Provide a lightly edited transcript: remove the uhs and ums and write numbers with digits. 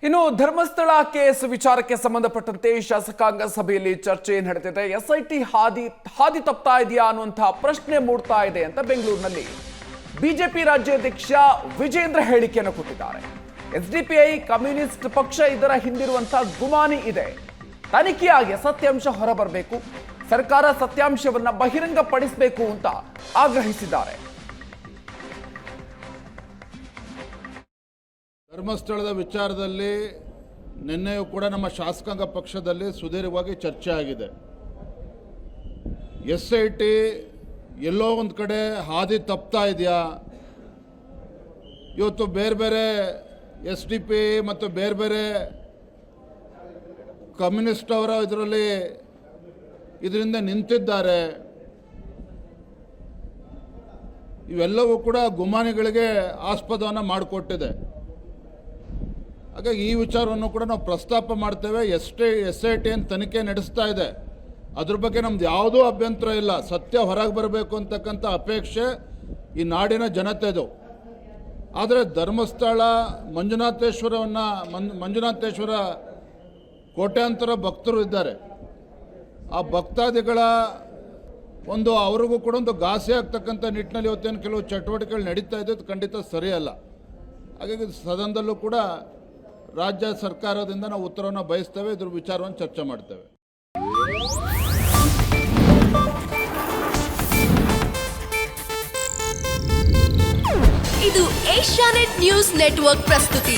ಇನ್ನು ಧರ್ಮಸ್ಥಳ ಕೇಸ್ ವಿಚಾರಕ್ಕೆ ಸಂಬಂಧಪಟ್ಟಂತೆ ಶಾಸಕಾಂಗ ಸಭೆಯಲ್ಲಿ ಚರ್ಚೆ ನಡೆದಿದೆ. ಎಸ್ಐಟಿ ಹಾದಿ ತಪ್ತಾ ಇದೆಯಾ ಅನ್ನುವಂತಹ ಪ್ರಶ್ನೆ ಮೂಡ್ತಾ ಇದೆ ಅಂತ ಬೆಂಗಳೂರಿನಲ್ಲಿ ಬಿಜೆಪಿ ರಾಜ್ಯಾಧ್ಯಕ್ಷ ವಿಜೇಂದ್ರ ಹೇಳಿಕೆಯನ್ನು ಕೊಟ್ಟಿದ್ದಾರೆ. ಎಸ್ಡಿಪಿಐ ಕಮ್ಯುನಿಸ್ಟ್ ಪಕ್ಷ ಇದರ ಹಿಂದಿರುವಂತಹ ಗುಮಾನಿ ಇದೆ. ತನಿಖೆಯಾಗಿ ಸತ್ಯಾಂಶ ಹೊರಬರಬೇಕು, ಸರ್ಕಾರ ಸತ್ಯಾಂಶವನ್ನ ಬಹಿರಂಗಪಡಿಸಬೇಕು ಅಂತ ಆಗ್ರಹಿಸಿದ್ದಾರೆ. ಧರ್ಮಸ್ಥಳದ ವಿಚಾರದಲ್ಲಿ ನಿನ್ನೆಯೂ ಕೂಡ ನಮ್ಮ ಶಾಸಕಾಂಗ ಪಕ್ಷದಲ್ಲಿ ಸುದೀರ್ಘವಾಗಿ ಚರ್ಚೆ ಆಗಿದೆ. SIT ಎಲ್ಲೋ ಒಂದು ಕಡೆ ಹಾದಿ ತಪ್ತಾ ಇದೆಯಾ? ಇವತ್ತು ಬೇರೆ ಬೇರೆ SDP ಮತ್ತು ಬೇರೆ ಬೇರೆ ಕಮ್ಯುನಿಸ್ಟ್ ಅವರ ಇದರಿಂದ ನಿಂತಿದ್ದಾರೆ. ಇವೆಲ್ಲವೂ ಕೂಡ ಗುಮಾನಿಗಳಿಗೆ ಆಸ್ಪದವನ್ನು ಮಾಡಿಕೊಟ್ಟಿದೆ. ಹಾಗಾಗಿ ಈ ವಿಚಾರವನ್ನು ಕೂಡ ನಾವು ಪ್ರಸ್ತಾಪ ಮಾಡ್ತೇವೆ. SIT ಏನು ತನಿಖೆ ನಡೆಸ್ತಾ ಇದೆ, ಅದ್ರ ಬಗ್ಗೆ ನಮ್ದು ಯಾವುದೂ ಅಭ್ಯಂತರ ಇಲ್ಲ. ಸತ್ಯ ಹೊರಗೆ ಬರಬೇಕು ಅಂತಕ್ಕಂಥ ಅಪೇಕ್ಷೆ ಈ ನಾಡಿನ ಜನತೆದು. ಆದರೆ ಧರ್ಮಸ್ಥಳ ಮಂಜುನಾಥೇಶ್ವರ ಕೋಟ್ಯಾಂತರ ಭಕ್ತರು ಇದ್ದಾರೆ. ಆ ಭಕ್ತಾದಿಗಳ ಅವ್ರಿಗೂ ಕೂಡ ಒಂದು ಘಾಸಿ ಆಗ್ತಕ್ಕಂಥ ನಿಟ್ಟಿನಲ್ಲಿ ಇವತ್ತೇನು ಕೆಲವು ಚಟುವಟಿಕೆಗಳು ನಡೀತಾ ಇದೆ, ಖಂಡಿತ ಸರಿಯಲ್ಲ. ಹಾಗಾಗಿ ಸದನದಲ್ಲೂ ಕೂಡ ರಾಜ್ಯ ಸರ್ಕಾರದಿಂದ ನಾವು ಉತ್ತರವನ್ನು ಬಯಸ್ತೇವೆ, ಇದ್ರ ವಿಚಾರವನ್ನು ಚರ್ಚೆ ಮಾಡ್ತೇವೆ. ಇದು ಏಷ್ಯಾನೆಟ್ ನ್ಯೂಸ್ ನೆಟ್ವರ್ಕ್ ಪ್ರಸ್ತುತಿ.